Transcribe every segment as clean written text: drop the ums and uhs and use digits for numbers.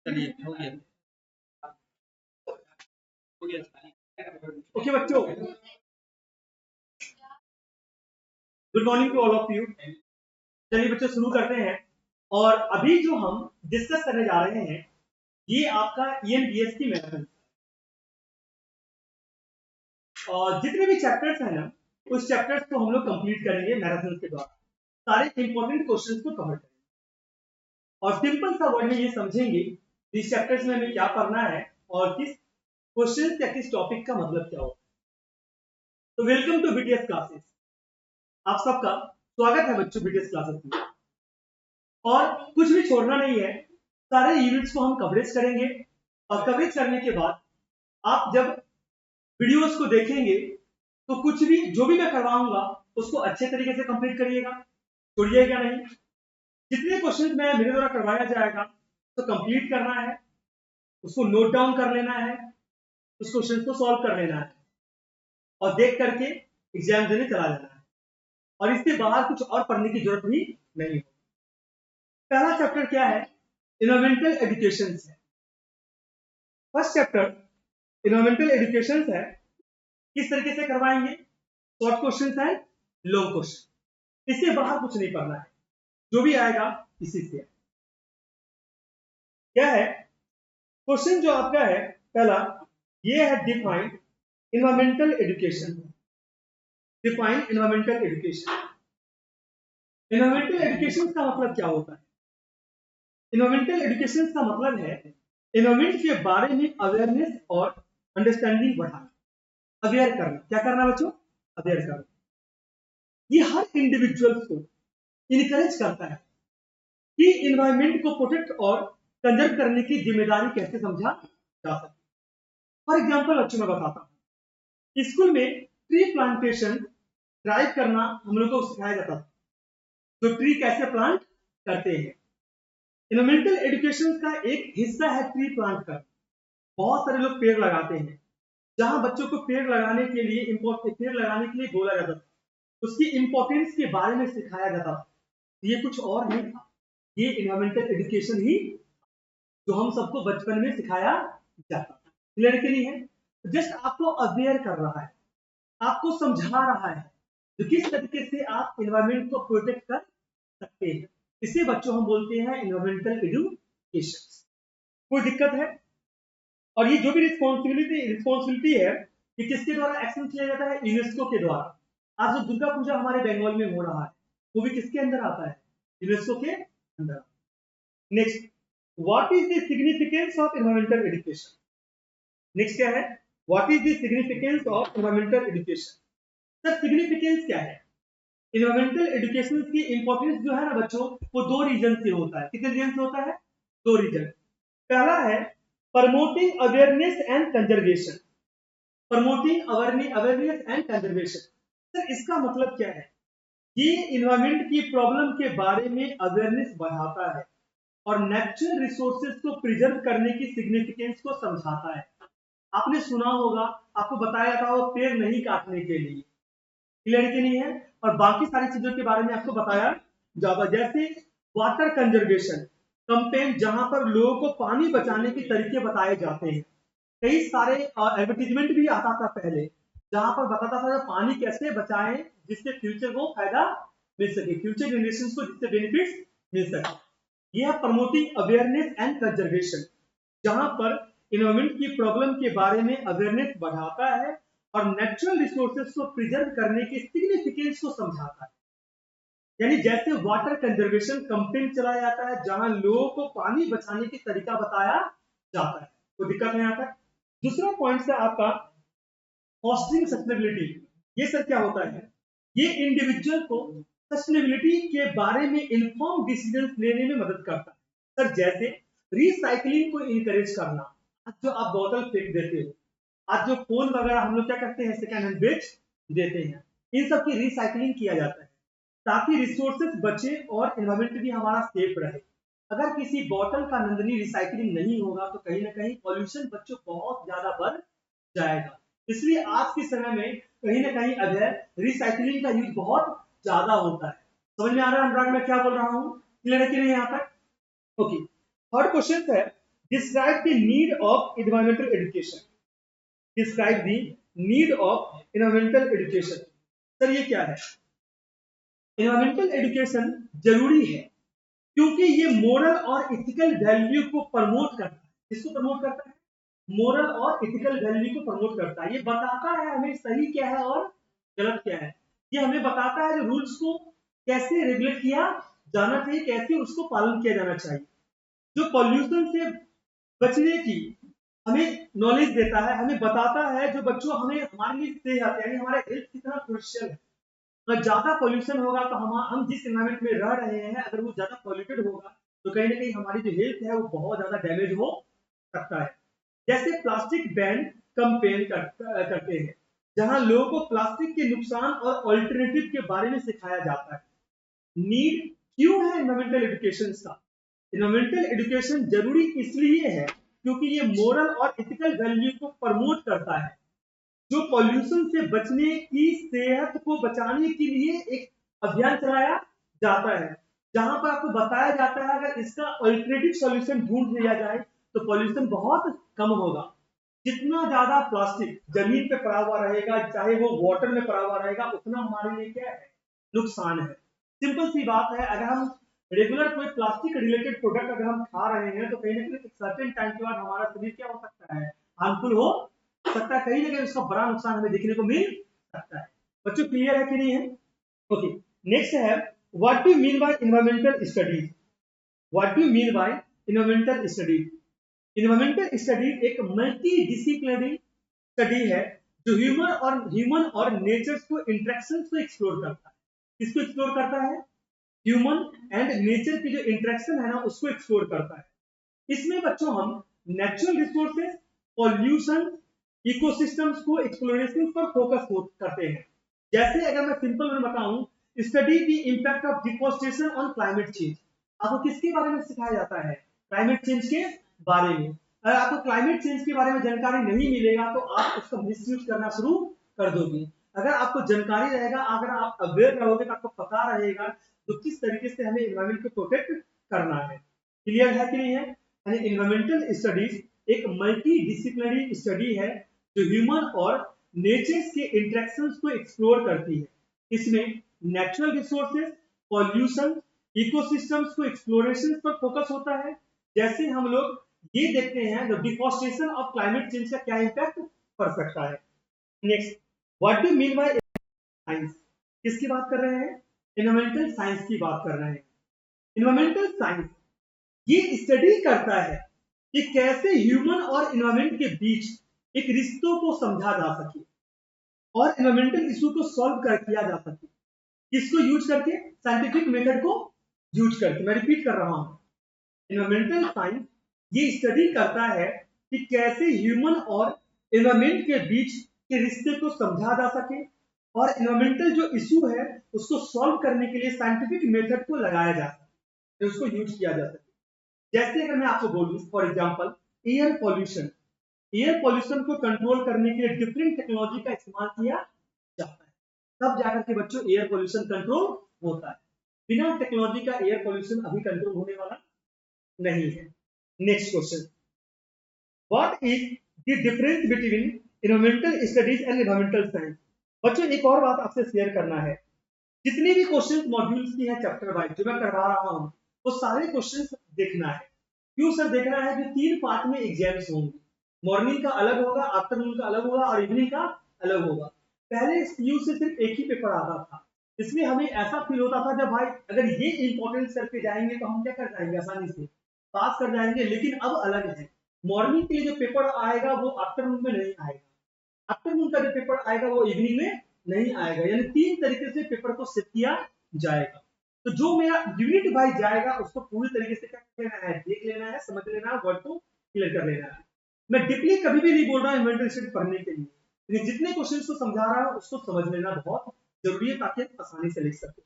चलिए हो गया हो गया। ओके बच्चों, good morning to all of you. चलिए बच्चों शुरू करते हैं। और अभी जो हम डिस्कस करने जा रहे हैं ये आपका ईएमडीएस की मैराथन। और जितने भी चैप्टर्स हैं ना उस चैप्टर्स को हम लोग कंप्लीट करेंगे मैराथन के द्वारा। सारे इंपॉर्टेंट क्वेश्चंस को कवर करेंगे और सिंपल सा वर्ड में ये समझेंगे इस चैप्टर्स में हमें क्या पढ़ना है और किस क्वेश्चन या किस टॉपिक का मतलब क्या होता है। तो वेलकम टू बीटीएस क्लासेस। आप सबका स्वागत है बच्चों बीटीएस क्लासेस में। और कुछ भी छोड़ना नहीं है, सारे यूनिट्स को हम कवरेज करेंगे और कवरेज करने के बाद आप जब वीडियोस को देखेंगे तो कुछ भी जो भी मैं करवाऊंगा उसको अच्छे तरीके से कंप्लीट करिएगा, छोड़िएगा नहीं। जितने क्वेश्चन मैं मेरे द्वारा करवाया जाएगा तो कंप्लीट करना है, उसको नोट डाउन कर लेना है, उस क्वेश्चन को सॉल्व कर लेना है और देख करके एग्जाम देने चला जाना है। और इसके बाहर कुछ और पढ़ने की जरूरत भी नहीं है। पहला चैप्टर क्या है? इन्वायरमेंटल एजुकेशन है। फर्स्ट चैप्टर इन्वायरमेंटल एजुकेशन है। किस तरीके से करवाएंगे? शॉर्ट क्वेश्चन है, लॉन्ग क्वेश्चन, इससे बाहर कुछ नहीं पढ़ना है, जो भी आएगा इसी से। क्या है क्वेश्चन जो आपका है? पहला ये है define environmental education. Define environmental education. Environmental education का मतलब क्या होता है? इन्वायरमेंटल एजुकेशन का मतलब है इन्वायरमेंट के बारे में अवेयरनेस और अंडरस्टैंडिंग बढ़ाना। अवेयर करना, क्या करना बच्चों? अवेयर करना। ये हर इंडिविजुअल्स को इनकरेज करता है कि इन्वायरमेंट को प्रोटेक्ट और कंजर्व करने की जिम्मेदारी कैसे समझा जा सकती है। फॉर एग्जाम्पल बच्चों मैं बताता हूँ, स्कूल में ट्री प्लांटेशन ड्राइव करना हम लोग को सिखाया जाता था, तो ट्री कैसे प्लांट करते हैं। इन्वायरमेंटल एजुकेशन का एक हिस्सा है ट्री प्लांट करना। बहुत सारे लोग पेड़ लगाते हैं। जहां बच्चों को पेड़ लगाने के लिए बोला जाता था, उसकी इंपॉर्टेंस के बारे में सिखाया जाता था। ये कुछ और नहीं था, ये इन्वायरमेंटल एजुकेशन ही जो हम सबको बचपन में सिखाया जाता था। क्लियर कि नहीं है? जस्ट आपको अवेयर कर रहा है, आपको समझा रहा है तो किस तरीके से आप इन्वायरमेंट को प्रोटेक्ट कर सकते हैं। इसे बच्चों हम बोलते हैं इन्वायरमेंटल एजुकेशन। कोई दिक्कत है? और ये जो भी रिस्पॉन्सिबिलिटी है ये किसके द्वारा एक्शन किया जाता है? यूनेस्को के द्वारा। आज जो दुर्गा पूजा हमारे बंगाल में हो रहा है वो भी किसके अंदर आता है? यूनेस्को के अंदर। Next, what is the significance of environmental education? Next क्या है? What is the significance of environmental education? Sir significance क्या है? एनवायरमेंटल एजुकेशन की इंपॉर्टेंस जो है ना बच्चों, वो दो रीजन से होता है। कितने रीजन से होता है? दो रीजन। पहला है promoting awareness and conservation. Promoting awareness and conservation. Sir इसका मतलब क्या है? ये इन्वायरमेंट की प्रॉब्लम के बारे में अवेयरनेस बढ़ाता है और नेचुरल रिसोर्सेज को प्रिजर्व करने की सिग्निफिकेंस को समझाता है। आपने सुना होगा, आपको बताया था वो पेड़ नहीं काटने के लिए। क्लियर कि नहीं है? और बाकी सारी चीजों के बारे में आपको बताया जाता, जैसे वाटर कंजर्वेशन कैंपेन, जहां पर लोगों को पानी बचाने के तरीके बताए जाते हैं। कई सारे एडवर्टीजमेंट भी आता था पहले, जहां पर बताता था पानी कैसे बचाएं जिससे फ्यूचर को फायदा मिल सके, फ्यूचर जनरेशन को जिससे बेनिफिट्स मिल सके। यह है प्रमोटिंग अवेयरनेस एंड कंजर्वेशन, जहां पर इन्वायरमेंट की प्रॉब्लम के बारे में अवेयरनेस बढ़ाता है और नेचुरल रिसोर्सेज को प्रिजर्व करने की सिग्निफिकेंस को समझाता है। यानी जैसे वाटर कंजर्वेशन कैंपेन चलाया जाता है जहां लोगों को पानी बचाने की तरीका बताया जाता है। कोई दिक्कत नहीं आता है। दूसरा पॉइंट है आपका फॉस्टरिंग सस्टेनेबिलिटी। ये सर क्या होता है? ये इंडिविजुअल को सस्टेनेबिलिटी के बारे में इन्फॉर्म डिसीजन लेने में मदद करता है। सर जैसे रिसाइकलिंग को इनकरेज करना। आज जो आप बोतल फेंक देते हो, आज जो फोन वगैरह हम लोग क्या करते हैं, सेकेंड हैंड बेच देते हैं, इन सब की रिसाइकलिंग किया जाता है ताकि रिसोर्सेज बचे और एनवायरमेंट भी हमारा सेफ रहे। अगर किसी बोतल का नंदनी रिसाइकलिंग नहीं होगा तो कहीं ना कहीं पॉल्यूशन बच्चों बहुत ज्यादा बढ़ जाएगा। इसलिए आज के समय में कहीं ना कहीं अब रिसाइकलिंग का यूज बहुत ज्यादा होता है। समझ में आ रहा है अनुराग मैं क्या बोल रहा हूँ? क्लियर है कि नहीं यहाँ पर? ओके। थर्ड क्वेश्चन है describe the need of environmental education, describe the need of environmental education. Sir ये क्या है? एनवायरमेंटल एजुकेशन जरूरी है क्योंकि ये मोरल और इथिकल वैल्यू को प्रमोट करता है। किसको प्रमोट करता है? मोरल और इथिकल वैल्यू को प्रमोट करता है। ये बताता है हमें सही क्या है और गलत क्या है। ये हमें बताता है रूल्स को कैसे रेगुलेट किया जाना चाहिए, कैसे उसको पालन किया जाना चाहिए। जो पॉल्यूशन से बचने की हमें नॉलेज देता है, हमें बताता है जो बच्चों हमें हमारे लिए सेहत यानी हमारे हेल्थ कितना क्रूशियल है। अगर ज्यादा पॉल्यूशन होगा तो हम जिस एनवायरमेंट में रह रहे हैं अगर वो ज्यादा पॉल्यूटेड होगा तो कहीं ना कहीं हमारी जो हेल्थ है वो बहुत ज्यादा डैमेज हो सकता है। जैसे प्लास्टिक बैन कंपेन करते हैं जहां लोगों को प्लास्टिक के नुकसान और ऑल्टरनेटिव के बारे में सिखाया जाता है। नीड क्यों है एनवायरमेंटल एजुकेशन का? एनवायरमेंटल एजुकेशन जरूरी इसलिए है क्योंकि ये मोरल और इथिकल वैल्यू को प्रमोट करता है। जो पॉल्यूशन से बचने की, सेहत को बचाने के लिए एक अभियान चलाया जाता है जहां पर आपको बताया जाता है अगर इसका अल्टरनेटिव सॉल्यूशन ढूंढ लिया जाए तो पॉल्यूशन बहुत कम होगा। जितना ज्यादा प्लास्टिक जमीन पे पड़ा हुआ रहेगा चाहे वो वाटर में पड़ा हुआ रहेगा उतना हमारे लिए क्या है? नुकसान है। सिंपल सी बात है, अगर हम रेगुलर कोई प्लास्टिक रिलेटेड प्रोडक्ट अगर हम खा रहे हैं तो कहीं ना कहीं एक सर्टेन टाइम के बाद हमारा शरीर क्या हो सकता है? हार्मफुल हो सकता है। कहीं ना कहीं उसका बड़ा नुकसान हमें देखने को मिल सकता है। बच्चों क्लियर है कि नहीं है? ओके, नेक्स्ट है what do mean by environmental studies. What do mean by environmental studies? Environmental study एक मल्टी डिसिप्लिनरी स्टडी है जो ह्यूमन और नेचर को इंटरेक्शन को एक्सप्लोर करता है। किसको एक्सप्लोर करता है? ह्यूमन एंड नेचर की जो इंटरेक्शन है ना उसको एक्सप्लोर करता है। इसमें बच्चों हम नेचुरल रिसोर्सेज, पॉल्यूशन, इकोसिस्टम्स को एक्सप्लोरेशन पर फोकस करते हैं। जैसे अगर मैं सिंपल में बताऊं, study the impact of deforestation on climate change. आपको किसके बारे में सिखाया जाता है? क्लाइमेट चेंज के बारे में। अगर आपको क्लाइमेट चेंज के बारे में जानकारी नहीं मिलेगा तो आप उसका मिसयूज करना शुरू कर दोगे। अगर आपको जानकारी रहेगा, अगर आप अवेयर रहोगे तो आपको पता रहेगा तो किस तरीके से हमें एनवायरमेंट को प्रोटेक्ट करना है। क्लियर है कि नहीं है? यानी एनवायरमेंटल स्टडीज एक मल्टी डिसिप्लिनरी स्टडी है जो ह्यूमन और नेचर के इंटरेक्शंस को एक्सप्लोर करती है। इसमें नेचुरल रिसोर्सेज, पॉल्यूशन, इकोसिस्टम्स को एक्सप्लोरेशन पर फोकस होता है। जैसे हम लोग ये देखते हैं जो डिफोरेस्टेशन ऑफ क्लाइमेट चेंज का क्या इंपैक्ट पड़ सकता है। Next, what do mean by science? किसकी बात कर रहे हैं? एनवायरमेंटल साइंस की बात कर रहे हैं। एनवायरमेंटल साइंस ये स्टडी करता है कि कैसे ह्यूमन और एनवायरमेंट के बीच एक रिश्तों को समझा जा सके और एनवायरमेंटल इशू को सॉल्व कर किया जा सके। किसको यूज करके? साइंटिफिक मेथड को यूज करके। मैं रिपीट कर रहा हूं, एनवायरमेंटल साइंस ये स्टडी करता है कि कैसे ह्यूमन और एनवायरमेंट के बीच के रिश्ते को समझा जा सके और एनवायरमेंटल जो इशू है उसको सॉल्व करने के लिए साइंटिफिक मेथड को लगाया जा सके, उसको यूज किया जा सके। जैसे अगर मैं आपको बोलूं for example air pollution, air pollution को कंट्रोल करने के लिए डिफरेंट टेक्नोलॉजी का इस्तेमाल किया जाता है, तब जाकर के बच्चों एयर पॉल्यूशन कंट्रोल होता है। बिना टेक्नोलॉजी का एयर पॉल्यूशन अभी कंट्रोल होने वाला नहीं है। Next question, what is the difference between environmental studies and environmental science? बच्चों एक और बात आपसे शेयर करना है, जितने भी क्वेश्चन मॉड्यूल्स की है चैप्टर वाइज जो मैं करवा रहा हूं वो सारे क्वेश्चन देखना है। क्यों सर देखना है? कि 3 पार्ट में एग्जाम्स होंगे। मॉर्निंग का अलग होगा, आफ्टरनून का अलग होगा और इवनिंग का अलग होगा। पहले पीयू से सिर्फ एक ही पेपर आता था, इसलिए हमें ऐसा फील होता था जब भाई अगर ये इंपॉर्टेंस करके जाएंगे तो हम क्या कर जाएंगे, आसानी से पास कर जाएंगे। लेकिन अब अलग है, मॉर्निंग के लिए जो पेपर आएगा वो आफ्टरनून में नहीं आएगा, आफ्टरनून का जो पेपर आएगा वो इवनिंग में नहीं आएगा। यानी 3 तरीके से पेपर को सेट किया जाएगा। तो जो मेरा यूनिट वाइज जाएगा उसको पूरी तरीके से क्या लेना है, देख लेना है, समझ लेना है, वर्ड को क्लियर कर लेना है। मैं डीपली कभी भी नहीं बोल रहा हूं इन्वेंटरी स्टडी पढ़ने के लिए, लेकिन जितने क्वेश्चन को समझा रहा हूं उसको समझ लेना बहुत जरूरी है ताकि आप आसानी से लिख सके।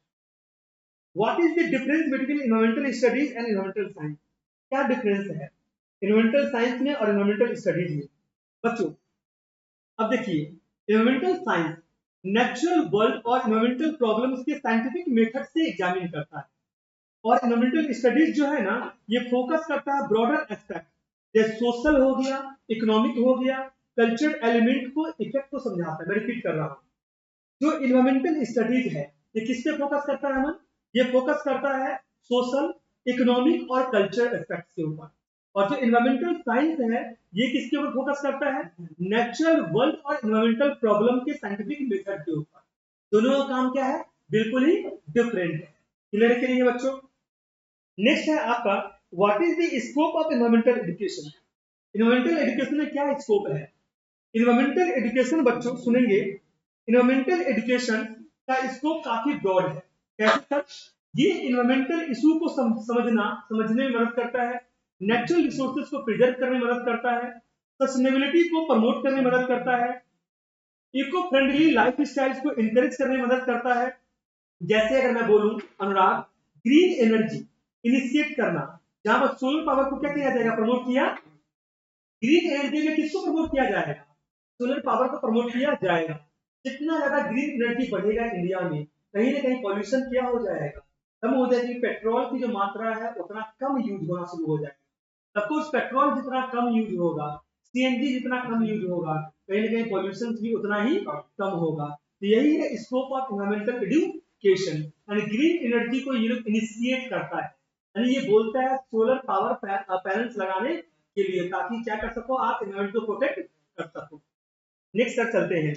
What is the difference between environmental studies and environmental science? क्या डिफरेंस है इन्वायरमेंटल साइंस में और इन्वायरमेंटल स्टडीज में? बच्चों अब देखिए, इन्वायरमेंटल साइंस नेचुरल वर्ल्ड और इन्वायरमेंटल प्रॉब्लम्स के साइंटिफिक मेथड से एग्जामिन करता है और इन्वायरमेंटल स्टडीज जो है ना ये फोकस करता है ब्रॉडर एस्पेक्ट जैसे सोशल हो गया, इकोनॉमिक हो गया, कल्चर एलिमेंट को इफेक्ट को समझाता है। मैं रिपीट कर रहा हूँ, जो इन्वायरमेंटल स्टडीज है ये किस पे फोकस करता है? मन ये फोकस करता है सोशल, इकोनॉमिक और कल्चर एस्पेक्ट्स के ऊपर। और जो इन्वायरमेंटल साइंस है ये किसके ऊपर फोकस करता है? नेचुरल वर्ल्ड और इन्वायरमेंटल प्रॉब्लम के साइंटिफिक मेथड के ऊपर। दोनों का काम क्या है? बिल्कुल ही डिफरेंट है। क्लियर है कि नहीं बच्चों? नेक्स्ट है आपका, what is the scope of environmental education? Environmental education में क्या स्कोप है? इन्वायरमेंटल एजुकेशन बच्चों सुनेंगे, इन्वायरमेंटल एजुकेशन का स्कोप काफी ब्रॉड है। कैसे सर? ये इन्वायरमेंटल इशू को समझने में मदद करता है, नेचुरल रिसोर्सेज को प्रिजर्व करने में मदद करता है, सस्टेनेबिलिटी को प्रमोट करने में मदद करता है, इको फ्रेंडली लाइफ स्टाइल को इंकरेज करने में मदद करता है। जैसे अगर मैं बोलूं अनुराग, ग्रीन एनर्जी इनिशिएट करना, जहां पर सोलर पावर को क्या किया जाएगा? प्रमोट किया। ग्रीन एनर्जी में किसको प्रमोट किया जाएगा? सोलर पावर को प्रमोट किया जाएगा। जितना ज्यादा ग्रीन एनर्जी बढ़ेगा इंडिया में, कहीं ना कहीं पॉल्यूशन क्या हो जाएगा? कम हो जाएगी। पेट्रोल की जो मात्रा है उतना कम यूज होना शुरू हो जाएगा। सपोज पेट्रोल जितना कम यूज होगा, सीएनजी जितना कम यूज होगा, कहीं ना कहीं पॉल्यूशन भी उतना ही कम होगा। तो यही है स्कोप ऑफ एनवायरमेंटल एजुकेशन। यानी ग्रीन एनर्जी को ये लोग इनिशिएट करता है, यानी ये बोलता है सोलर पावर पैनल्स लगाने के लिए, ताकि क्या कर सको आप? एनवायरमेंट को प्रोटेक्ट कर सको। नेक्स्ट तक चलते हैं।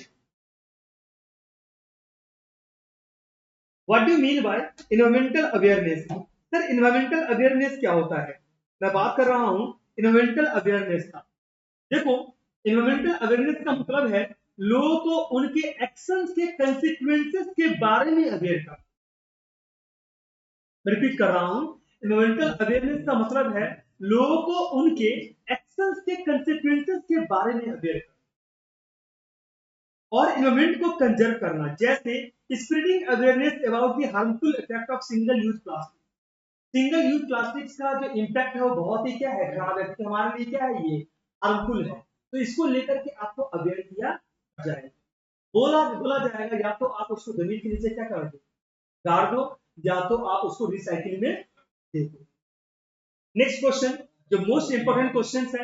What do mean by environmental awareness? Sir environmental awareness क्या होता है? मैं बात कर रहा हूं इन्वायरमेंटल अवेयरनेस का। देखो, इन्वायरमेंटल अवेयरनेस का मतलब है लोगों को उनके एक्शंस के कंसिक्वेंसेस के बारे में अवेयर करना। रिपीट कर रहा हूं, इन्वायरमेंटल अवेयरनेस का मतलब है लोगों को उनके एक्शंस के कंसिक्वेंसेस के बारे में अवेयर करना और इन्वायरमेंट को कंजर्व करना। जैसे spreading awareness about the harmful effect of single use plastic. Single use plastics का जो इम्पैक्ट है वो बहुत ही क्या है? खराब है, क्योंकि हमारे लिए क्या है? ये हार्मफुल है। तो इसको लेकर के आपको अवेयर किया जाएगा, बोला बोला जाएगा। या तो आप उसको जमीन के नीचे क्या कर दो? गाड़ दो, या तो आप उसको रिसाइकिल में दे दो। नेक्स्ट क्वेश्चन, जो मोस्ट इंपोर्टेंट क्वेश्चन है,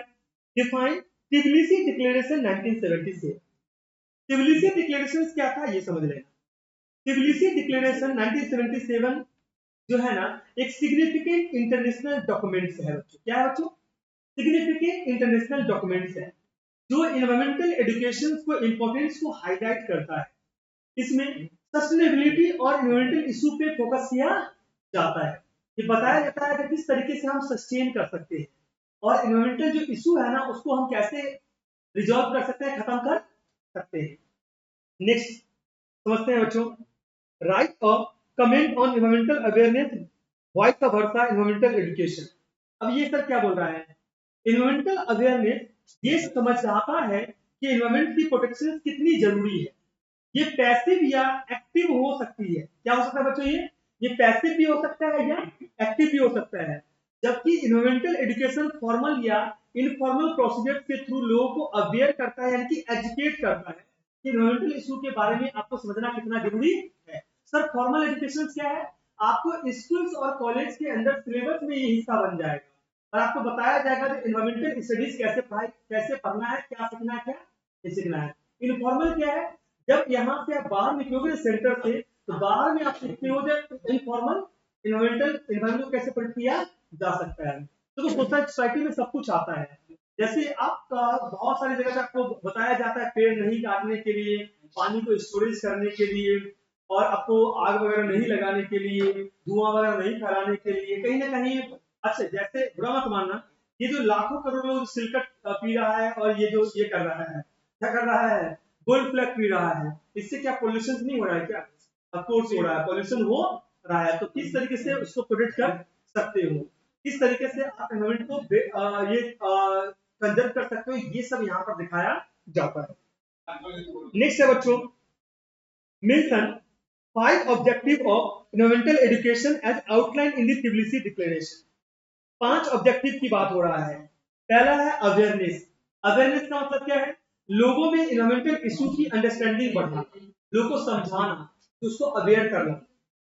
डिफाइन तिबिलिसी डिक्लेरेशन 1970 से। तिबिलिसी डिक्लेरेशन क्या था ये समझ लेना। तिबिलिसी डिक्लेरेशन 1977 जो है ना, एक सिग्निफिकेंट इंटरनेशनल डॉक्यूमेंट्स है बच्चों। क्या है बच्चों? सिग्निफिकेंट इंटरनेशनल डॉक्यूमेंट्स है जो इन्वायरमेंटल एजुकेशन को इंपॉर्टेंस को हाईलाइट करता है। इसमें सस्टेनेबिलिटी और इन्वायरमेंटल इशू पे फोकस किया जाता है। ये बताया जाता है कि किस तरीके से हम सस्टेन कर सकते हैं और इन्वायरमेंटल जो इशू है ना उसको हम कैसे रिजॉल्व कर सकते हैं, खत्म कर सकते हैं। नेक्स्ट समझते हैं बच्चों, right of comment on environmental awareness, voice of versa environmental education. अब ये सर क्या बोल रहा है? इन्वायरमेंटल अवेयरनेस ये समझाता है कि इन्वायरमेंट की प्रोटेक्शन कितनी जरूरी है। ये पैसिव या एक्टिव हो सकती है। क्या हो सकता है बच्चों? ये पैसिव भी हो सकता है या एक्टिव भी हो सकता है। जबकि इन्वायरमेंटल एजुकेशन फॉर्मल या इनफॉर्मल प्रोसीजर के थ्रू लोगों को अवेयर करता है, यानी कि एजुकेट करता है कि इन्वायरमेंटल इशू के बारे में आपको समझना कितना जरूरी है। सर फॉर्मल एजुकेशन क्या है? आपको स्कूल्स और कॉलेज के अंदर सिलेबस में ये हिस्सा बन जाएगा और आपको बताया जाएगा कि इन्वायरमेंटल स्टडीज कैसे पढ़ना है, क्या सीखना है, क्या नहीं सीखना है। इनफॉर्मल क्या है? जब यहाँ से आप बाहर निकलोगे सेंटर से, तो बाहर में आप सीखते हो इनफॉर्मल इन्वायरमेंट को कैसे प्रोटेक्ट किया जा सकता है। तो सोसाइटी में सब कुछ आता है। जैसे आप बहुत सारी जगह पे आपको बताया जाता है पेड़ नहीं काटने के लिए, पानी को स्टोरेज करने के लिए, और आपको आग वगैरह नहीं लगाने के लिए, धुआं वगैरह नहीं फैलाने के लिए, कहीं ना कहीं। अच्छा, जैसे बुरा मत मानना, ये जो लाखों करोड़ों लोग सिलकट पी रहा है और ये जो ये कर रहा है, क्या कर रहा है? गोल्ड फ्लैग पी रहा है, इससे क्या पोल्यूशन नहीं हो रहा है? क्या ऑफकोर्स हो रहा है, पोल्यूशन हो रहा है। तो किस तरीके से उसको प्रोटेक्ट कर सकते हो, किस तरीके से आप एनवायरमेंट को ये कंजर्व कर सकते हो, ये सब यहाँ पर दिखाया जाता है। नेक्स्ट है बच्चों, mention 5 objective of environmental education as outline in the Tbilisi declaration. 5 objective की बात हो रहा है। पहला है अवेयरनेस। अवेयरनेस का मतलब क्या है? लोगों में एनवायरमेंटल इशू की अंडरस्टैंडिंग बढ़ाना, लोगों को समझाना, उसको अवेयर करना।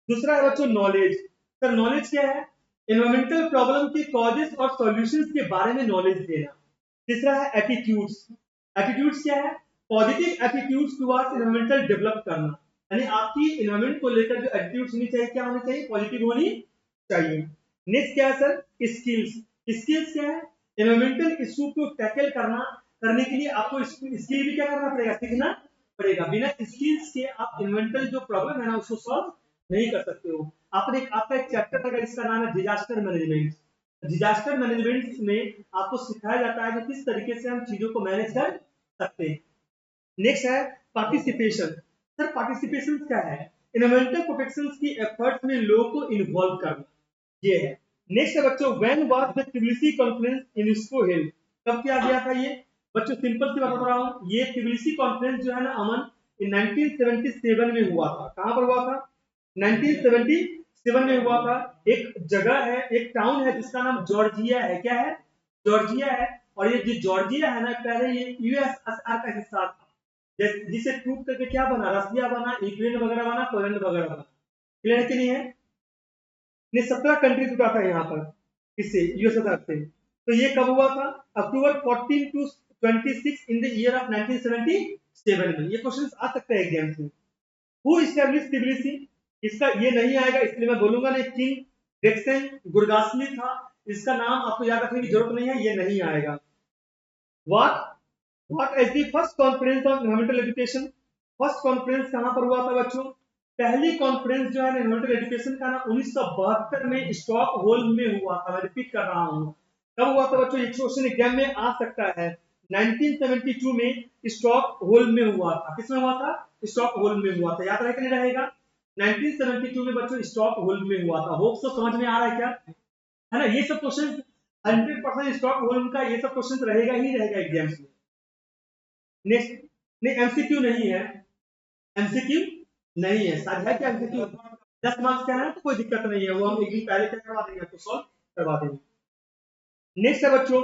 दूसरा है बच्चों नॉलेज। सर नॉलेज क्या है? एनवायरमेंटल प्रॉब्लम के कॉजेस और सॉल्यूशंस के बारे में नॉलेज देना। तीसरा है एटीट्यूड्स। एटीट्यूड्स क्या है? Positive attitudes towards environmental develop करना, यानी आपकी एनवायरमेंट को लेकर जो एटीट्यूड्स होनी चाहिए, क्या होनी चाहिए? पॉजिटिव होनी चाहिए। नेक्स्ट क्या है सर? स्किल्स। स्किल्स क्या है? एनवायरमेंटल इशू को टैकल करने के लिए आपको स्किल भी क्या करना पड़ेगा? सीखना पड़ेगा। बिना स्किल्स के आप एनवायरमेंटल जो प्रॉब्लम है ना उसको सॉल्व नहीं कर सकते हो। आपका एक चैप्टर अगर इसका नाम है डिजास्टर मैनेजमेंट। डिजास्टर मैनेजमेंट में आपको सिखाया जाता है कि किस तरीके से हम चीजों को मैनेज कर सकते हैं। नेक्स्ट है पार्टिसिपेशन। सर पार्टिसिपेशन क्या है? एनवायरमेंटल प्रोटेक्शन की एफर्ट्स में लोगों को इन्वॉल्व करना, ये है। नेक्स्ट है बच्चों, when was the Tbilisi conference UNESCO held? कब किया गया था ये? बच्चों सिंपल सी बता रहा हूँ, ये ट्बिलिसी कॉन्फ्रेंस जो है ना अमन, 1977 में हुआ था। कहां पर हुआ था? 1977 में हुआ था। एक जगह है, एक टाउन है जिसका नाम जॉर्जिया है। क्या है? जॉर्जिया है। और ये जो जॉर्जिया है ना, पहले ये यूएसएसआर का हिस्सा था, जिसे टूट करके क्या बना? रसिया बना, यूक्रेन वगैरह बना, पोलैंड वगैरह बना। क्लियर कि नहीं है? ने 17 कंट्री जुटा था यहाँ पर, किससे? यूएसएसआर से। तो ये कब हुआ था? October 14 to 26 in the year of 1977 में। ये क्वेश्चन आ सकते हैं एग्जाम में। Who establish Tbilisi? इसका ये नहीं आएगा इसलिए मैं बोलूंगा नहीं। किंग डेक्सन गुरगासली था। इसका नाम आपको याद रखने की जरूरत नहीं है, ये नहीं आएगा। What is the first conference of environmental education? First conference कहां पर हुआ था बच्चों? पहली कॉन्फ्रेंस जो है एनवायरमेंटल एजुकेशन का ना 1972 में स्टॉकहोल्म में हुआ था। मैं रिपीट कर रहा हूं, कब हुआ था बच्चों? ये क्वेश्चन एग्जाम में आ सकता है। 1972 में स्टॉकहोल्म में हुआ था। किसमें हुआ था? स्टॉकहोल्म में हुआ था। याद रहे कि नहीं रहेगा? 1972 में बच्चों स्टॉकहोल्म में हुआ था। होप तो समझ में आ रहा है क्या? है ना? ये सब क्वेश्चन 100% स्टॉकहोल्म का ये सब क्वेश्चन रहेगा ही रहेगा एग्जाम्स में। नेक्स्ट, नहीं एमसीक्यू नहीं है। एमसीक्यू नहीं है। शायद है क्या एमसीक्यू? 10 मार्क्स का है तो कोई दिक्कत नहीं है, वो हम एक दिन पहले क्या करवा देंगे, तो सॉल्व करवा देंगे। नेक्स्ट है बच्चों,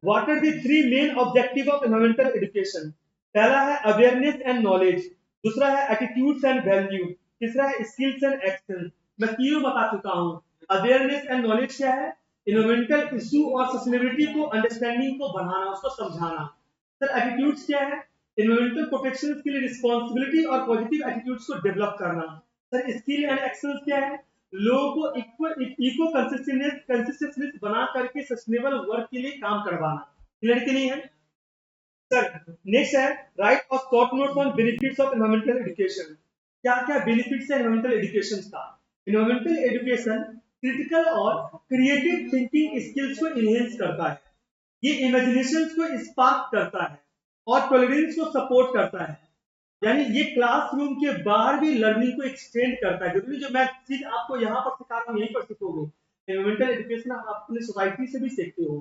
what are the three main objective of environmental education? पहला है अवेयरनेस एंड नॉलेज, दूसरा है एटीट्यूड्स एंड वैल्यू, तीसरा है स्किल्स एंड एक्शन। मैं तीनों बता चुका हूं। अवेयरनेस एंड नॉलेज क्या है? एनवायरमेंटल इशू और सस्टेनेबिलिटी को अंडरस्टैंडिंग को बढ़ाना, उसको समझाना। सर एटीट्यूड्स क्या है? एनवायरमेंटल प्रोटेक्शन के लिए रिस्पांसिबिलिटी और पॉजिटिव एटीट्यूड्स को डेवलप करना। सर स्किल एंड एक्शन क्या है? लोगों को इको कंसिस्टेंस बना करके सस्टेनेबल वर्क के लिए काम करवाना। क्लियर कि नहीं है? सर नेक्स्ट है राइट और short notes on benefits of environmental education. क्या क्या बेनिफिट्स है एनवायरमेंटल एजुकेशन का? एनवायरमेंटल एजुकेशन क्रिटिकल और क्रिएटिव थिंकिंग स्किल्स को इनहेंस करता है। ये इमेजिनेशन को स्पार्क करता है और टॉलरेंस को सपोर्ट करता है। यानी ये क्लासरूम के बाहर भी लर्निंग को एक्सटेंड करता है। जरूरी जो मैं चीज आपको यहाँ पर सिखा रहा हूँ यहीं पर सीखोगे। एनवायरमेंटल एजुकेशन आप अपने सोसाइटी से भी सीखते हो,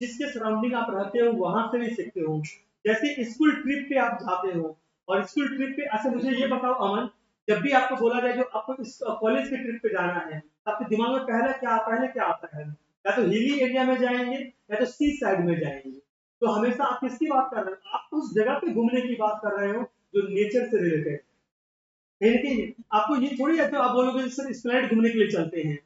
जिसके सराउंडिंग आप रहते हो वहां से भी सीखते हो। जैसे स्कूल ट्रिप पे आप जाते हो, और स्कूल ट्रिप पे अच्छा मुझे ये बताओ अमन, जब भी आपको बोला जाए जो आपको इस कॉलेज के ट्रिप पे जाना है, आपके दिमाग में पहले क्या आता है? या तो हिली एरिया में जाएंगे या तो सी साइड में जाएंगे। तो हमेशा आप किसकी बात कर रहे हो? आप उस जगह पे घूमने की बात कर रहे हो जो नेचर से रिलेटेड। लेकिन आपको ये थोड़ी है तो आप बोलोगे सर स्प्लेनेड घूमने के लिए चलते हैं,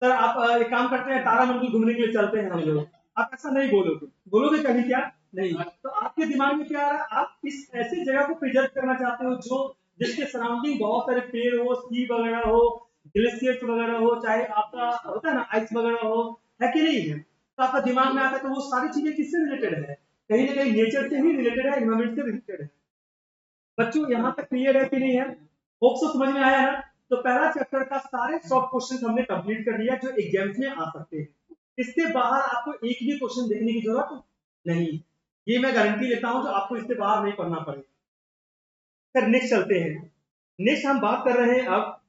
सर आप एक काम करते हैं तारामंडल घूमने के लिए चलते हैं हम लोग। आप ऐसा नहीं बोलोगे। बोलोगे कभी क्या? नहीं। तो आपके दिमाग में क्या आ रहा है? आप इस ऐसी जगह को प्रिजर्व करना चाहते हो जो जिसके सराउंडिंग बहुत सारे पेड़ हो, सी वगैरह हो, ग्लेशियर्स वगैरह हो, चाहे आपका होता है ना आइस वगैरह हो, है कि नहीं है? तो आपका दिमाग में आता है तो वो सारी चीजें किससे रिलेटेड है? कहीं ना कहीं नेचर से ही रिलेटेड है, एनवायरमेंट से रिलेटेड है। बच्चों यहाँ तक क्लियर है कि नहीं है? होप सो समझ में आया ना? तो पहला चैप्टर का सारे शॉर्ट क्वेश्चन हमने कंप्लीट कर लिया जो एग्जाम्स में आ सकते हैं। इससे बाहर आपको एक भी क्वेश्चन देखने की जरूरत नहीं, ये मैं गारंटी लेता हूं, जो आपको इससे बाहर नहीं पढ़ना पड़ेगा। सर नेक्स्ट चलते हैं। नेक्स्ट हम बात कर रहे हैं अब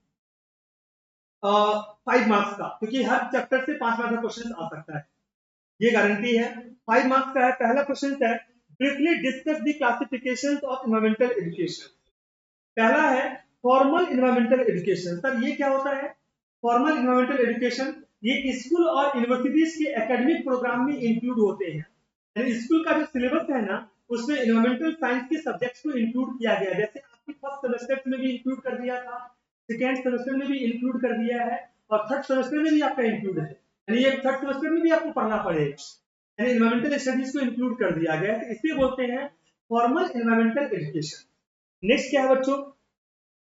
5 मार्क्स का, क्योंकि हर चैप्टर से 5 मार्क्स का क्वेश्चन आ सकता है, ये गारंटी है। 5 मार्क्स का है। पहला क्वेश्चन है briefly discuss the classification of environmental education. पहला है फॉर्मल एनवायरमेंटल एजुकेशन। सर ये क्या होता है? फॉर्मल एनवायरमेंटल एजुकेशन ये स्कूल और यूनिवर्सिटीज के एकेडमिक प्रोग्राम में इंक्लूड होते हैं। यानी स्कूल का जो सिलेबस है ना उसमें एनवायरमेंटल साइंस के सब्जेक्ट्स को इंक्लूड किया गया है। जैसे आपकी फर्स्ट सेमेस्टर में भी इंक्लूड कर दिया था, सेकेंड सेमेस्टर में भी इंक्लूड कर दिया है, और थर्ड सेमेस्टर में भी आपका इंक्लूड है। यानी ये थर्ड सेमेस्टर में भी आपको पढ़ना पड़ेगा, यानी एनवायरमेंटल स्टडीज को इंक्लूड कर दिया गया है, तो इसे बोलते हैं फॉर्मल एनवायरमेंटल एजुकेशन। नेक्स्ट क्या है बच्चों,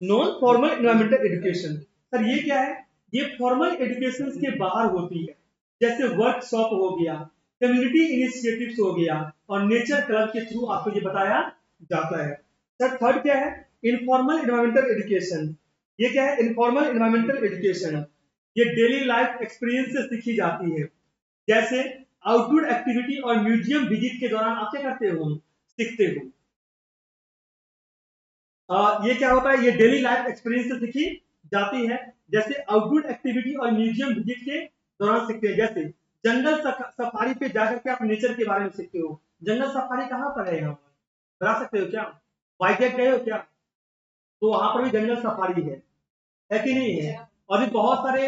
non formal environmental education. Sir ये क्या है, ये फॉर्मल एजुकेशन के बाहर होती है, जैसे वर्कशॉप हो गया, कम्युनिटी इनिशिएटिव्स हो गया, और नेचर क्लब के थ्रू आपको ये बताया जाता है। सर थर्ड क्या है, इनफॉर्मल एनवायरमेंटल एजुकेशन। ये क्या है, इनफॉर्मल एनवायरमेंटल एजुकेशन, ये डेली लाइफ एक्सपीरियंस से सीखी जाती है, जैसे आउटडोर एक्टिविटी और म्यूजियम विजिट के दौरान आप क्या करते हो, सीखते हो। ये क्या होता है, ये डेली लाइफ एक्सपीरियंस से सीखी जाती है, जैसे आउटडोर एक्टिविटी और म्यूजियम विजिट के दौरान सीखते हैं। जैसे जंगल सफारी पे जाकर के आप नेचर के बारे में सीखते हो। जंगल सफारी कहाँ पर है, यहाँ बता सकते हो क्या, वाइजैक गए हो क्या, तो वहां पर भी जंगल सफारी है कि नहीं है। और भी बहुत सारे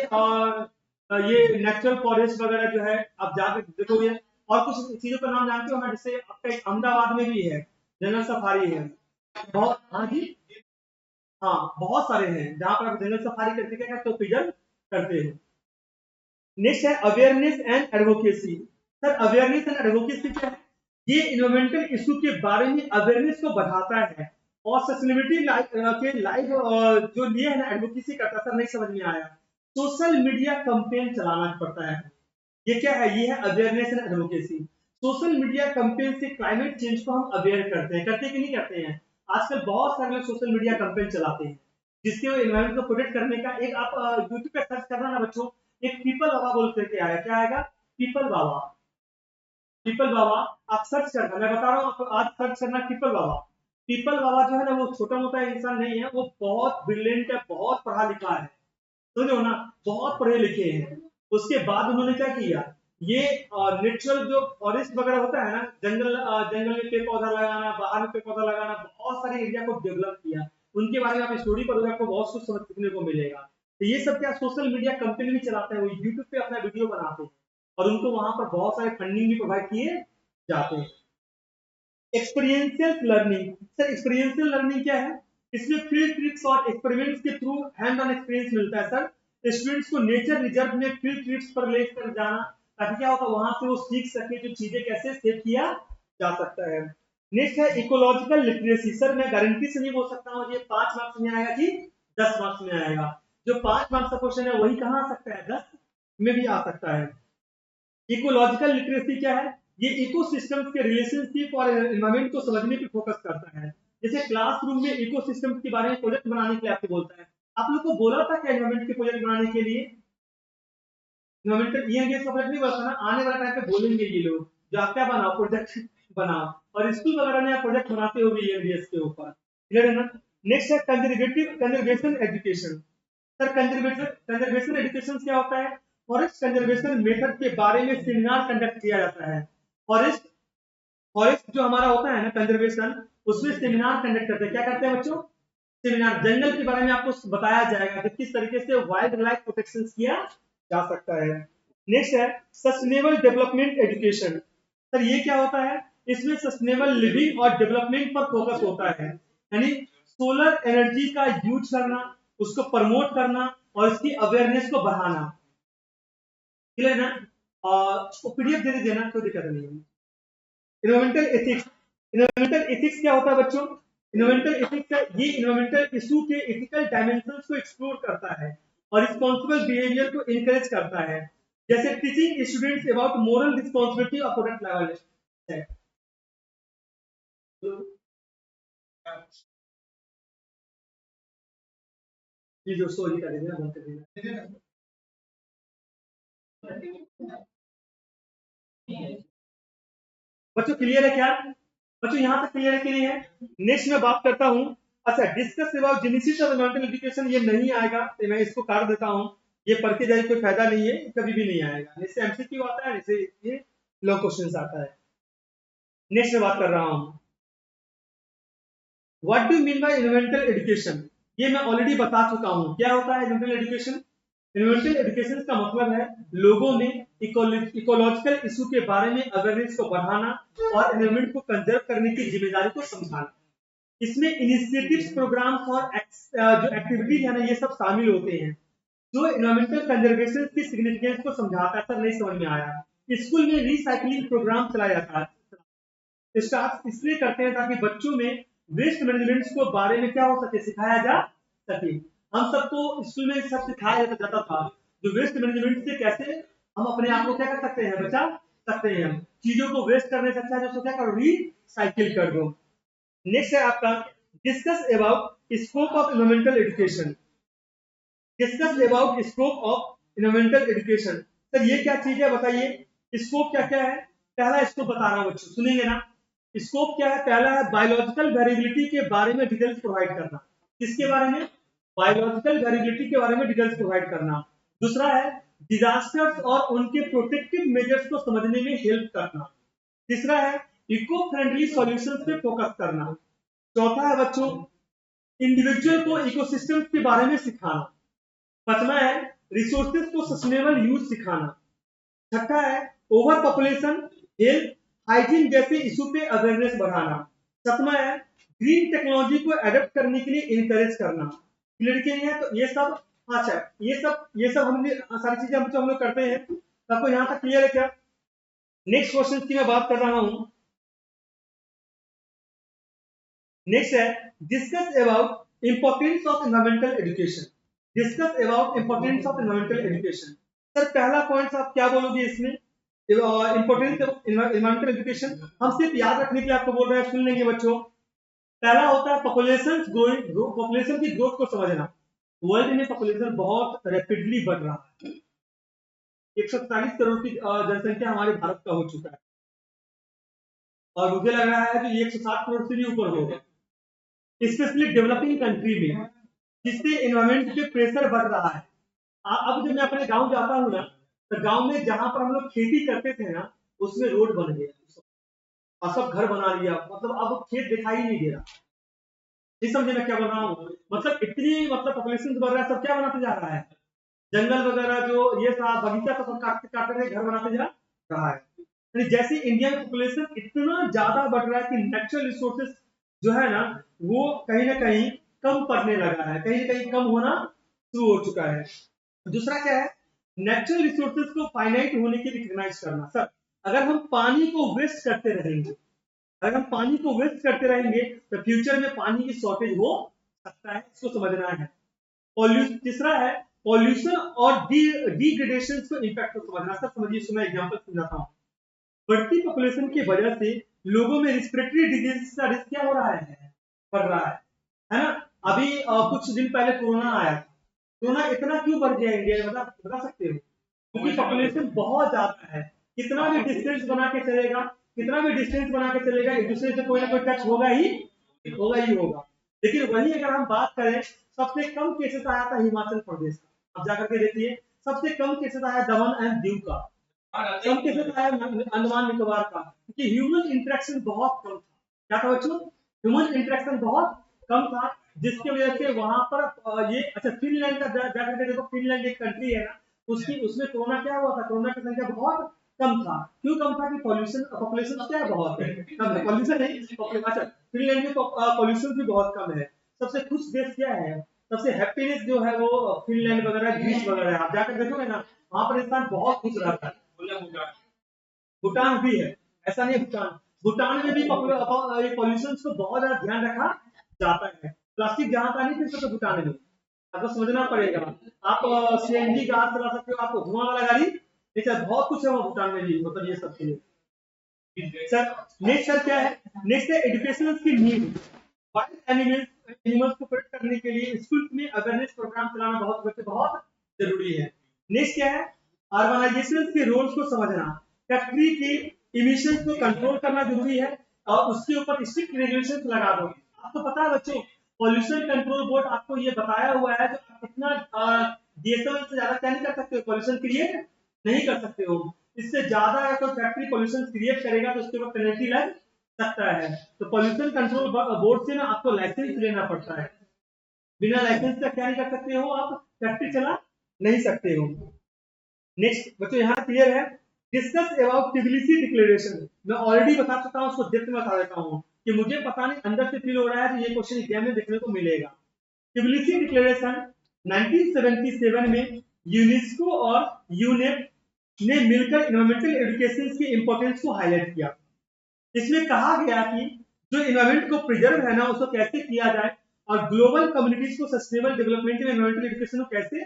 ये नेचुरल फॉरेस्ट वगैरह जो है आप जाकर देखोगे। और कुछ चीजों का नाम जानते हो ना, जैसे आपका एक अहमदाबाद में भी है जंगल सफारी है बहुत। हाँ जी, हाँ बहुत सारे हैं जहां पर आप जंगल सफारी करके क्या करते हो, प्रिजर्व करते हो। नेक्स्ट है awareness and advocacy. Sir awareness and advocacy क्या है, ये इन्वायरमेंटल इशू के बारे में अवेयरनेस को बढ़ाता है और सस्टेनेबिलिटी के लाइफ जो लिए है ना एडवोकेसी करता है। सर नहीं समझ में आया, सोशल मीडिया कंपेन चलाना पड़ता है। ये क्या है, ये है awareness and advocacy. Social media campaign से क्लाइमेट चेंज को हम अवेयर करते हैं, करते कि नहीं करते हैं। आजकल बहुत सारे लोग सोशल मीडिया कंपेन चलाते हैं, जिसके एनवायरमेंट को प्रोटेक्ट करने का। एक आप यूट्यूब पे सर्च करना ना बच्चों, एक पीपल बाबा बोल करके आया, क्या आएगा, पीपल बाबा। पीपल बाबा आप सर्च करना, मैं बता रहा हूँ आपको, आज सर्च करना पीपल बाबा। पीपल बाबा जो है ना, वो छोटा मोटा इंसान नहीं है, वो बहुत ब्रिलियंट है, बहुत पढ़ा लिखा है, समझो ना, बहुत पढ़े लिखे हैं। उसके बाद उन्होंने क्या किया, ये नेचुरल जो फॉरेस्ट वगैरह होता है ना, जंगल में पेड़ पौधा लगाना, बाहर में पेड़ पौधा लगाना, बहुत सारे एरिया को डेवलप किया। उनके बारे में आप स्टोरी पढ़ोगे, आपको बहुत कुछ समझ सीखने को मिलेगा। तो ये सब क्या सोशल मीडिया कंपनी भी चलाते हैं, वो यूट्यूब पे अपना वीडियो बनाते हैं और उनको वहां पर बहुत सारे फंडिंग भी प्रोवाइड किए जाते हैं। Experiential learning. Sir experiential learning क्या है, इसमें फील्ड ट्रिप्स और एक्सपेरिमेंट्स के थ्रू हैंड ऑन एक्सपीरियंस मिलता है। सर स्टूडेंट्स को नेचर रिजर्व में फील्ड ट्रिप्स पर लेकर जाना, ताकि क्या होता है वहां से वो सीख सके जो चीजें कैसे सेव किया जा सकता है। नेक्स्ट है इकोलॉजिकल लिटरेसी। सर मैं गारंटी से नहीं बोल सकता हूँ ये 5 मार्क्स में आएगा कि 10 मार्क्स में आएगा। जो 5 मार्क्स का क्वेश्चन है वही कहाँ आ सकता है, 10 में भी आ सकता है। इकोलॉजिकल लिटरेसी क्या है, ये इकोसिस्टम के रिलेशनशिप और एनवायरनमेंट को समझने पे फोकस करता है। जैसे क्लासरूम में इकोसिस्टम के बारे में प्रोजेक्ट बनाने के लिए आपको बोलता है। आप लोग को बोला था क्या एनवायरनमेंट के प्रोजेक्ट बनाने के लिए, एनवायरमेंटल ईएमएस का प्रोजेक्ट नहीं बोला था ना, आने वाले टाइम पे बोलेंगे ये लोग जो आप क्या बनाओ, प्रोजेक्ट बनाओ। और स्कूल वगैरह में आप प्रोजेक्ट बनाते होंगे ईएमएस के ऊपर, क्लियर है ना। नेक्स्ट है conservation education. Sir conservation education क्या होता है, फॉरेस्ट कंजर्वेशन मेथड के बारे में सेमिनार कंडक्ट किया जाता है। फॉरेस्ट फॉरेस्ट जो हमारा होता है ना कंजर्वेशन, उसमें सेमिनार कंडक्ट करते हैं। क्या करते हैं बच्चों, सेमिनार, जंगल के बारे में आपको बताया जाएगा कि किस तरीके से वाइल्ड लाइफ प्रोटेक्शन किया जा सकता है। नेक्स्ट है सस्टेनेबल डेवलपमेंट एजुकेशन। सर ये क्या होता है, इसमें सस्टेनेबल लिविंग और डेवलपमेंट पर फोकस होता है, यानी सोलर एनर्जी का यूज करना, उसको प्रमोट करना और इसकी अवेयरनेस को बढ़ाना, क्लियर ना। और पीडीएफ दे दीजिए ना, कोई दिक्कत नहीं है। Environmental ethics. इन्वायरमेंटल एथिक्स क्या होता है बच्चों, इन्वायरमेंटल एथिक्स ये इन्वायरमेंटल इशू के एथिकल डायमेंशंस को एक्सप्लोर करता है और रिस्पांसिबल बिहेवियर को इनकरेज करता है, जैसे teaching students about moral responsibility of product level है। ये जो स्टोरी का देना बंद कर देना बच्चों, क्लियर है क्या बच्चों, यहाँ तक क्लियर है कि नहीं है। नेक्स्ट मैं बात करता हूँ, अच्छा discuss about genesis of environmental education, ये नहीं आएगा तो मैं इसको काट देता हूँ। ये पढ़ के जाए कोई फायदा नहीं है, कभी भी नहीं आएगा। इससे एमसीक्यू आता है, इससे ये लॉन्ग क्वेश्चन आता है। नेक्स्ट मैं बात कर रहा हूँ, what do mean by environmental education. ये मैं ऑलरेडी बता चुका हूँ क्या होता है एनवायरमेंटल एजुकेशन। एनवायरमेंटल एजुकेशन का मतलब है लोगों में इकोलॉजिकल इशू के बारे में अवेयरनेस को बढ़ाना और एनवायरमेंट को कंजर्व करने की जिम्मेदारी को समझाना। इसमें इनिशिएटिव्स, प्रोग्राम्स और जो एक्टिविटीज है ना, ये सब शामिल होते हैं। जो एनवायरमेंटल कंजर्वेशन की सिग्निफिकेंस को समझाता है, सर नहीं समझ में आया। स्कूल में रिसाइकलिंग प्रोग्राम चलाया जाता है, स्टाफ इसलिए करते हैं ताकि बच्चों में वेस्ट मैनेजमेंट को बारे में क्या हो सके, सिखाया जा सके। हम सबको स्कूल में सब सिखाया जाता था, जो वेस्ट मैनेजमेंट से कैसे हम अपने आप को क्या कर सकते हैं, बचा सकते हैं। हम चीजों को वेस्ट करने से अच्छा है जो क्या करो, रिसाइकिल कर दो। नेक्स्ट है आपका discuss about scope of environmental education. Discuss about scope of environmental education. Sir ये क्या चीज है बताइए, स्कोप क्या क्या है। पहला स्कोप बता रहा हूं बच्चों, सुनेंगे ना। स्कोप क्या है, पहला है बायोलॉजिकल वेरिएबिलिटी के बारे में डिटेल्स प्रोवाइड करना। किसके बारे में, बायोलॉजिकल वेरिएबिलिटी के बारे में डिटेल्स प्रोवाइड करना। दूसरा है डिजास्टर्स और उनके प्रोटेक्टिव मेजर्स को समझने में हेल्प करना। तीसरा है इको फ्रेंडली सॉल्यूशंस पे फोकस करना। चौथा है बच्चों इंडिविजुअल को इकोसिस्टम के बारे में सिखाना। पांचवा है रिसोर्सेज को सस्टेनेबल यूज सिखाना। छठा है ओवर पॉपुलेशन, हेल्थ, हाइजीन जैसे इशू पे अवेयरनेस बढ़ाना। सातवां है ग्रीन टेक्नोलॉजी को एडप्ट करने के लिए इनकरेज करना। क्लियर किए हैं तो ये सब, अच्छा ये सब हमने सारी चीजें हम लोग करते हैं। आपको यहाँ तक क्लियर है क्या। नेक्स्ट क्वेश्चन की मैं बात कर रहा हूं। नेक्स्ट है discuss about importance of environmental education. Discuss about importance of environmental education. Sir पहला पॉइंट आप क्या बोलोगे इसमें, इंपॉर्टेंस ऑफ एनवायरमेंटल एजुकेशन। हम सिर्फ याद रखने के लिए आपको बोल रहे हैं, सुन लेंगे बच्चों। पहला होता है पॉपुलेशन ग्रोइंग, पॉपुलेशन की ग्रोथ को समझना। वर्ल्ड में पॉपुलेशन बहुत रैपिडली बढ़ रहा है। 140 करोड़ की जनसंख्या हमारे भारत का हो चुका है, और मुझे लग रहा है कि 160 करोड़ से भी ऊपर होगा, स्पेशली डेवलपिंग कंट्री में, जिससे एनवायरमेंट पे प्रेशर बढ़ रहा है। अब जब मैं अपने गांव जाता हूँ ना, तो गांव में जहां पर हम लोग खेती करते थे ना, उसमें रोड बन गया और सब घर बना लिया, मतलब अब खेत दिखाई नहीं दे रहा। नहीं समझे मैं क्या बोल रहा हूँ, मतलब इतनी मतलब पॉपुलेशन बढ़ रहा है, सब क्या बनाते जा रहा है, जंगल वगैरह जो ये सब बगीचा तो सब काटते काटते घर बनाते जा रहा है। यानी जैसे इंडिया में पॉपुलेशन इतना ज्यादा बढ़ रहा है कि नेचुरल रिसोर्सेज जो है ना, वो कहीं ना कहीं कम पड़ने लगा है, कहीं ना कहीं कम होना शुरू हो चुका है। दूसरा क्या है, नेचुरल रिसोर्सेज को फाइनाइट होने की रिकॉग्नाइज करना। सर अगर हम पानी को वेस्ट करते रहेंगे, अगर हम पानी को वेस्ट करते रहेंगे तो फ्यूचर में पानी की शॉर्टेज हो सकता है, इसको समझना है। तीसरा है पॉल्यूशन और डिग्रेडेशन को इम्पैक्ट को समझना। सर समझिए, सुना एग्जांपल समझाता हूँ। बढ़ती पॉपुलेशन की वजह से लोगों में रिस्पिरेटरी डिजीज का रिस्क क्या हो रहा है, बढ़ रहा है ना। अभी कुछ दिन पहले कोरोना आया था। कोरोना इतना क्यों बढ़ गया इंडिया में, बता सकते हो। क्योंकि पॉपुलेशन बहुत ज्यादा है, कितना भी डिस्टेंस बना के चलेगा, कितना भी डिस्टेंस बना के चलेगा, एक दूसरे से कोई ना कोई टच होगा ही होगा। लेकिन वही अगर हम बात करें, सबसे कम केसेस आया था हिमाचल प्रदेश का, अब जाकर के देखिए। सबसे कम केसेस आया दमन एंड दीव का, कम केसेस आया अंडमान निकोबार का, क्योंकि ह्यूमन इंटरेक्शन बहुत कम था। क्या था बच्चों, ह्यूमन इंटरेक्शन बहुत कम था, जिसकी वजह से वहां पर ये अच्छा फिनलैंड का जाकर के देखो, फिनलैंड एक कंट्री है ना, उसकी उसमें कोरोना क्या हुआ था, कोरोना की संख्या बहुत कम था। क्यों कम था कि पॉल्यूशन, पॉपुलेशन क्या बहुत है, कम है, पॉल्यूशन नहीं। अच्छा फिनलैंड में पॉल्यूशन भी बहुत कम है। सबसे खुश देश क्या है, सबसे हैप्पीनेस जो है वो फिनलैंड वगैरह, ग्रीस वगैरह है। आप जाकर देखोगे ना, वहां पर इंसान बहुत खुश रहता है। भूटान भी है, ऐसा नहीं, भूटान में भी पॉल्यूशन को बहुत ज्यादा ध्यान रखा जाता है। प्लास्टिक जहां का नहीं फिर तो भूटान में आपको समझना पड़ेगा। आप सीएनजी कार चला सकते हो, आपको धुआं वाला गाड़ी नहीं सर, बहुत कुछ है वो भूटान में भी, मतलब ये सब चीजें। सर नेक्स्ट सर क्या है, नेक्स्ट है एजुकेशनल की नीड। वाइल्ड एनिमल्स को प्रोटेक्ट करने के लिए स्कूल में अवेयरनेस प्रोग्राम चलाना बहुत जरूरी है। नेक्स्ट क्या है, अर्बनाइजेशन के रोल्स को समझना। फैक्ट्री की इमिशन को कंट्रोल करना जरूरी है, और उसके ऊपर स्ट्रिक्ट रेगुलेशन लगा दो। आपको पता है बच्चों, पॉल्यूशन कंट्रोल बोर्ड आपको ये बताया हुआ है, जो आप कितना डीएसएल से ज्यादा क्या नहीं कर सकते हो, पॉल्यूशन क्रिएट नहीं कर सकते हो। इससे ज्यादा अगर कोई फैक्ट्री पॉल्यूशन क्रिएट करेगा तो उसके ऊपर पेनल्टी लग सकता है। तो पॉल्यूशन कंट्रोल बोर्ड से ना आपको लाइसेंस लेना पड़ता है, बिना लाइसेंस का क्या नहीं कर सकते हो, आप फैक्ट्री चला नहीं सकते हो। नेक्स्ट बच्चों यहाँ क्लियर है। Discuss about Tbilisi declaration. मैं ऑलरेडी बता चुका हूँ, उसको डेप्थ में बता देता हूँ कि मुझे पता नहीं अंदर से फील हो रहा है कि ये क्वेश्चन एग्जाम में देखने को मिलेगा। ट्रिब्यूनसी डिक्लेरेशन 1977 में यूनेस्को और यूनेप ने मिलकर इन्वायरमेंटल एजुकेशन की इंपॉर्टेंस को हाईलाइट किया। इसमें कहा गया कि जो इन्वायरमेंट को प्रिजर्व है ना उसको कैसे किया जाए और ग्लोबल कम्युनिटीज को सस्टेनेबल डेवलपमेंट में इन्वायरमेंटल एजुकेशन को कैसे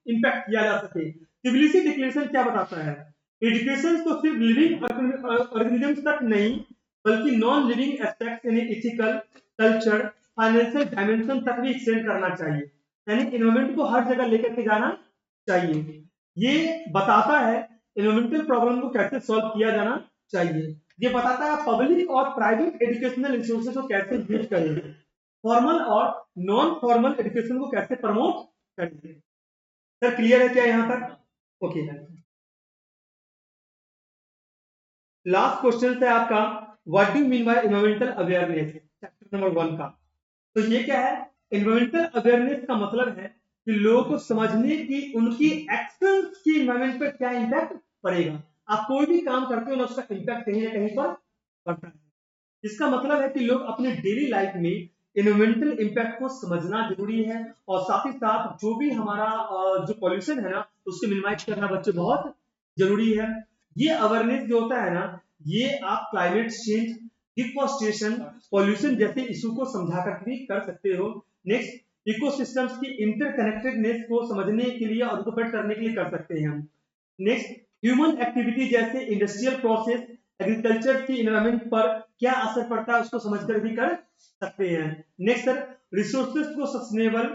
इंपैक्ट किया जा सके। टिबिलिसी डिक्लेरेशन क्या बताता है? एजुकेशन को सिर्फ लिविंग ऑर्गेनिजम्स तक नहीं बल्कि नॉन लिविंग एस्पेक्ट्स यानी इथिकल, कल्चर, फाइनेंशियल डायमेंशन तक भी एक्सटेंड करना चाहिए, यानी इन्वायरमेंट को हर जगह लेकर के जाना चाहिए। ये बताता है इन्वायरमेंटल प्रॉब्लम को कैसे सॉल्व किया जाना चाहिए। ये बताता है पब्लिक और प्राइवेट एजुकेशनल रिसोर्सेज को कैसे यूज करेंगे, फॉर्मल और नॉन फॉर्मल एजुकेशन को कैसे प्रमोट करेंगे। सर क्लियर है क्या यहाँ तक? ओके। लास्ट क्वेश्चन है आपका, what do you mean by environmental awareness, chapter number 1 का। तो ये क्या है? एनवायरमेंटल अवेयरनेस का मतलब है कि लोगों को समझने की उनकी एक्शंस की एनवायरमेंट पर क्या इंपैक्ट पड़ेगा। आप कोई भी काम करते हो ना उसका इंपैक्ट कहीं ना कहीं पर पड़ता है। इसका मतलब है कि लोग अपने डेली लाइफ में एनवायरमेंटल इंपैक्ट को समझना जरूरी है और साथ ही साथ जो भी हमारा जो पॉल्यूशन है ना उसको मिनिमाइज करना बच्चे बहुत जरूरी है। ये अवेयरनेस जो होता है ना ये आप क्लाइमेट चेंज, डिफॉरेस्टेशन, पॉल्यूशन जैसे इशू को समझा कर भी कर सकते हो। नेक्स्ट, इकोसिस्टम्स की इंटरकनेक्टेडनेस को समझने के लिए और उनको करने के लिए कर सकते हैं हम। नेक्स्ट, ह्यूमन एक्टिविटी जैसे इंडस्ट्रियल प्रोसेस, एग्रीकल्चर की एनवायरमेंट पर क्या असर पड़ता है उसको समझकर भी कर सकते हैं। नेक्स्ट सर, रिसोर्सेज को सस्टेनेबल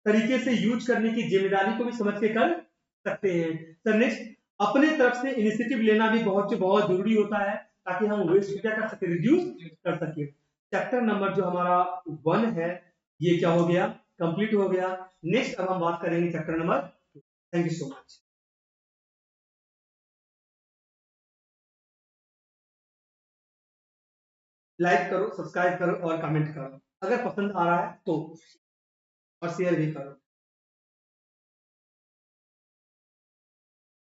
तरीके से यूज करने की जिम्मेदारी को भी समझ के कर सकते हैं। सर नेक्स्ट, अपने तरफ से इनिशिएटिव लेना भी बहुत जरूरी होता है ताकि हम वेस्ट क्या कर सके, रिड्यूस कर सके। चैप्टर नंबर जो हमारा 1 है ये क्या हो गया, कंप्लीट हो गया। नेक्स्ट अब हम बात करेंगे chapter number 2। Thank you so much. Like करो, सब्सक्राइब करो और कमेंट करो अगर पसंद आ रहा है तो, और शेयर भी करो।